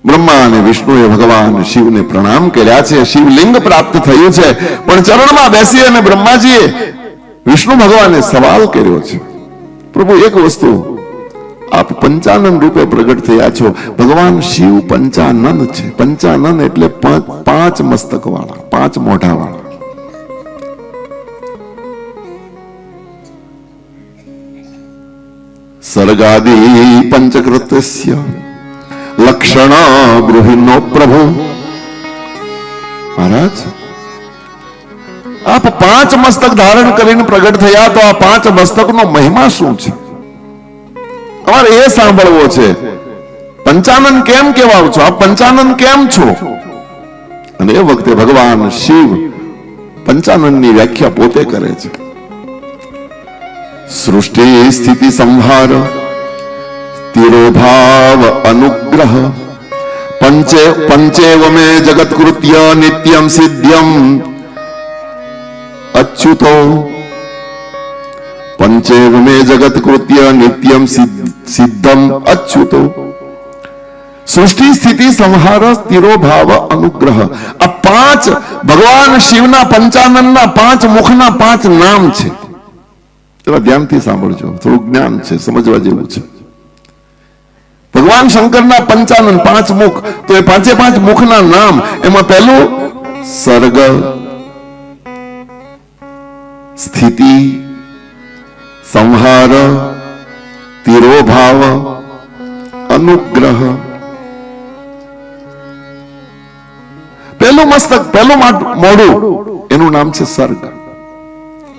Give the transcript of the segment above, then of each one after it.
બ્રહ્મા અને વિષ્ણુએ ભગવાન શિવને પ્રણામ કર્યા છે, શિવલિંગ પ્રાપ્ત થયું છે, પણ ચરણમાં બેસી અને બ્રહ્માજીએ વિષ્ણુ ભગવાને સવાલ કર્યો છે, પ્રભુ એક વસ્તુ, આપ પંચાનન રૂપે પ્રગટ થયા છો, ભગવાન શિવ પંચાનન છે, પંચાનન એટલે પાંચ મસ્તક વાળા, પાંચ મોઢા વાળા. સર્ગાદિ પંચકૃત્યસ્ય લક્ષણ ગૃહિનો પ્રભુ. મહારાજ, આપ પાંચ મસ્તક ધારણ કરીને પ્રગટ થયા, તો આ પાંચ મસ્તકનો મહિમા શું છે અમારે એ સાંભળવો છે. પંચાનન કેમ કહેવાવ છો, આપ પંચાનન કેમ છો? અને એ વખતે ભગવાન શિવ પંચાનનની વ્યાખ્યા પોતે કરે છે. સૃષ્ટિ સ્થિતિ સંહાર તિરોભાવ અનુગ્રહ પંચેવમે જગત કૃત્ય નિત્યમ સિદ્ધ્યમ અચ્યુતો. પંચેવમે જગત કૃત્ય નિત્યમ સિદ્ધમ અચ્યુતો. સૃષ્ટિ સ્થિતિ સંહાર તિરોભાવ અનુગ્રહ, આ પાંચ ભગવાન શિવના પંચાનનના પાંચ મુખના પાંચ નામ છે. જરા ધ્યાનથી સાંભળજો, થોડું જ્ઞાન છે, સમજવા જેવું છે. ભગવાન શંકરના પંચાનન પાંચ મુખ, તો એ પાંચે પાંચ મુખના નામ, એમાં પહેલું સર્ગ, સ્થિતિ, સંહાર, તિરોભાવ, અનુગ્રહ. પહેલું મસ્તક, પહેલું મોઢું, એનું નામ છે સર્ગ.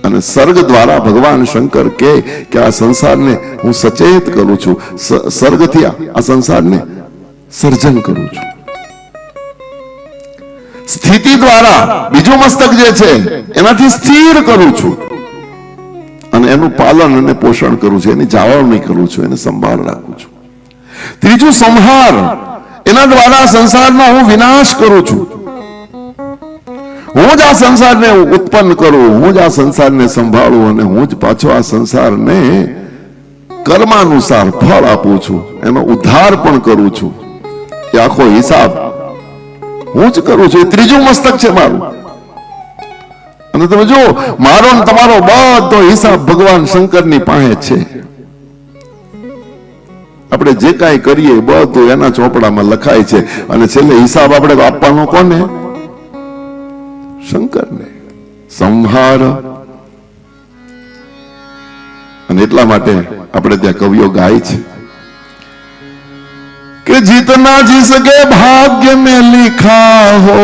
અને સર્ગ દ્વારા ભગવાન શંકર કહે કે આ સંસારને હું સચેત કરું છું, સર્ગથી આ સંસારને સર્જન કરું છું. સ્થિતિ દ્વારા બીજું મસ્તક જે છે એનાથી સ્થિર કરું છું, અને એનું પાલન અને પોષણ કરું છું, એની જાળવણી કરું છું, એને સંભાળ રાખું છું. ત્રીજું સંહાર, એના દ્વારા સંસારનો હું વિનાશ કરું છું. હું જ આ સંસારને ઉત્પન્ન કરું, હું જ આ સંસારને સંભાળું, અને હું જ પાછો આ સંસારને કર્માનુસાર ફળ આપું છું, એનો ઉદ્ધાર પણ કરું છું. એ આખો હિસાબ હું જ કરું છું. એ ત્રીજું મસ્તક છે મારું. અને તમે જો, મારો ને તમારો બધો હિસાબ ભગવાન શંકરની પાસે છે. આપણે જે કાંઈ કરીએ બધું એના ચોપડામાં લખાય છે, અને છેલ્લે હિસાબ આપણે આપવાનો કોને? શંકરને. સંહાર. અને એટલા માટે આપણે ત્યાં કવિઓ ગાય છે કે જીતના જી સકે ભાગ્ય में लिखा हो,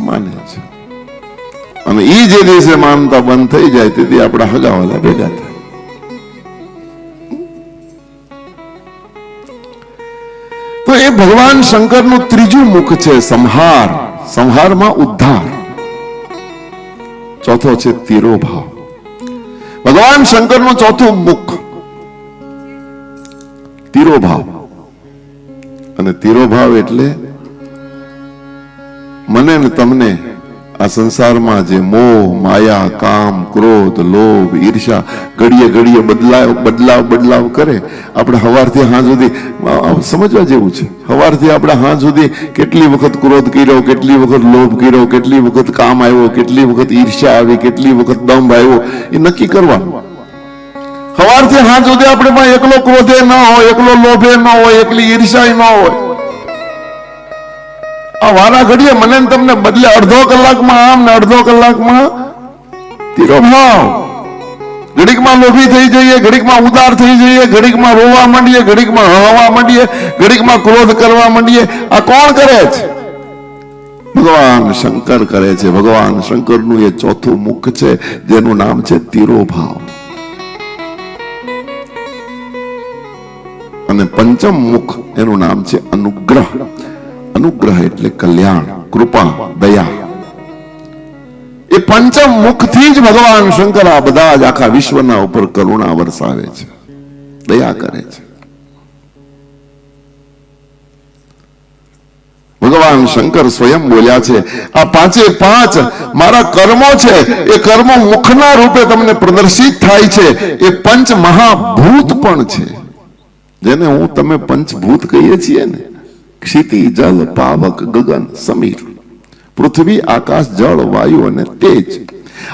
માને છે. અને ઈ જે દિવસે માનતા બંધ થઈ જાય તેથી આપણા હગાવાલા ભેગા થાય. તો એ ભગવાન શંકરનું ત્રીજું મુખ છે સંહાર. સંહારમાં ઉદ્ધાર. ચોથો છે તિરોભાવ. ભગવાન શંકરનું ચોથું મુખ તિરોભાવ. અને તિરોભાવ એટલે મને ને તમને આ સંસારમાં જે મોહ, માયા, કામ, ક્રોધ, લોભ, ઈર્ષા ઘડીએ ઘડીએ બદલાવ કરે. આપણે સવારથી સાંજ સુધી સમજવા જેવું છે. સવારથી આપણે સાંજ સુધી કેટલી વખત ક્રોધ કર્યો, કેટલી વખત લોભ કર્યો, કેટલી વખત કામ આવ્યો, કેટલી વખત ઈર્ષા આવી, કેટલી વખત દંભ આવ્યો, એ નક્કી કરવાનું. સવારથી સાંજ સુધી આપણે એકલો ક્રોધે ન હોય, એકલો લોભે ન હોય, એકલી ઈર્ષા ન હોય. આ વારા ઘડીએ મને તમને બદલે અડધો કલાકમાં આમ ને અડધો કલાકમાં તિરોભાવ. ઘડીકમાં લોભી થઈ જઈએ, ઘડીકમાં ઉદાર થઈ જઈએ, ઘડીકમાં રોવા માંડીએ, ઘડીકમાં હળવા માંડીએ, ઘડીકમાં ક્રોધ કરવા માંડીએ. આ કોણ કરે છે? ભગવાન શંકર કરે છે. ભગવાન શંકરનું એ ચોથું મુખ છે જેનું નામ છે તિરોભાવ. અને પંચમ મુખ એનું નામ છે અનુગ્રહ. અનુગ્રહ એટલે કલ્યાણ, કૃપા, દયા. એ પંચમ મુખથી જ ભગવાન શંકર આ બધા જ આખા વિશ્વના ઉપર કરુણા વરસાવે છે, દયા કરે છે. ભગવાન શંકર સ્વયં બોલ્યા છે આ પાંચે પાંચ મારા કર્મો છે, એ કર્મો મુખના રૂપે તમને પ્રદર્શિત થાય છે. એ પંચ મહાભૂત પણ છે. જેને હું તમે પંચભૂત કહીએ છીએ ને, ક્ષિતિ, જલ, પાવક, ગગન, સમીર, પૃથ્વી, આકાશ, જળ, વાયુ અને તેજ.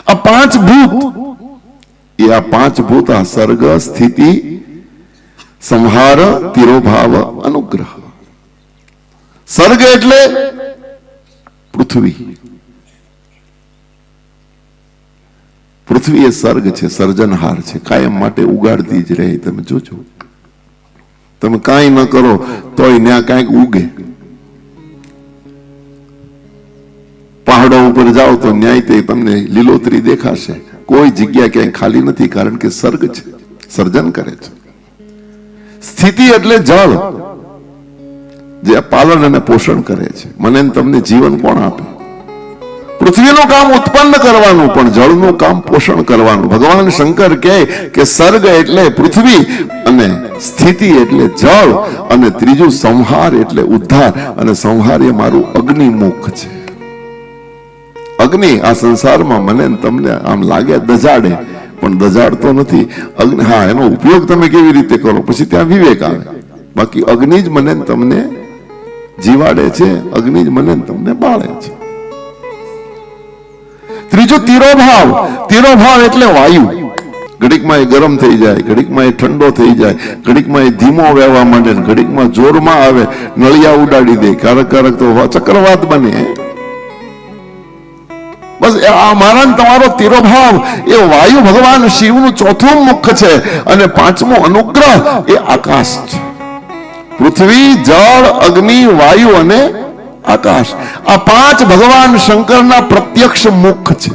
આ પાંચ ભૂત, એ આ પાંચ ભૂત આ સર્ગ, સ્થિતિ, સંહાર, તિરોભાવ, અનુગ્રહ. સર્ગ એટલે પૃથ્વી. પૃથ્વી એ સર્ગ છે, સર્જનહાર છે, કાયમ માટે ઉગાડતી જ રહે. તમે જોજો, તમે કાંઈ ન કરો તોય ત્યાં કાંઈક ઉગે. પહાડો ઉપર જાઓ તો ન્યાય તે તમને લીલોતરી દેખાશે. કોઈ જગ્યા ક્યાંય ખાલી નથી, કારણ કે સર્ગ છે, સર્જન કરે છે. સ્થિતિ એટલે જળ, જે પાલન અને પોષણ કરે છે. મને તમને જીવન કોણ આપે? પૃથ્વીનું કામ ઉત્પન્ન કરવાનું, પણ જળનું કામ પોષણ કરવાનું. ભગવાન શંકર કહે કે સર્ગ એટલે પૃથ્વી, અને સ્થિતિ એટલે જળ, અને ત્રીજું સંહાર એટલે ઉદ્ધાર. અને સંહાર એ મારું અગ્નિમુખ છે. અગ્નિ આ સંસારમાં મને તમને આમ લાગે દજાડે, પણ દજાડતો નથી. અગ્નિ, હા, એનો ઉપયોગ તમે કેવી રીતે કરો પછી ત્યાં વિવેક આવે. બાકી અગ્નિ જ મને તમને જીવાડે છે, અગ્નિ જ મને તમને બાળે છે. ત્રીજું તિરોભાવ. તિરોભાવ એટલે વાયુ. ઘડીકમાં એ ગરમ થઈ જાય, ઘડીકમાં એ ઠંડો થઈ જાય, ઘડીકમાં એ ધીમો વહેવા માંડે, ઘડીકમાં જોરમાં આવે, નળિયા ઉડાડી દે, ક્યારેક ક્યારેક તો ચક્રવાત બને. બસ આ મારા તમારો તિરોભાવ એ વાયુ ભગવાન શિવનું ચોથું મુખ છે. અને પાંચમું અનુગ્રહ એ આકાશ છે. પૃથ્વી, જળ, અગ્નિ, વાયુ અને આકાશ, આ પાંચ ભગવાન શંકરના પ્રત્યક્ષ મુખ છે.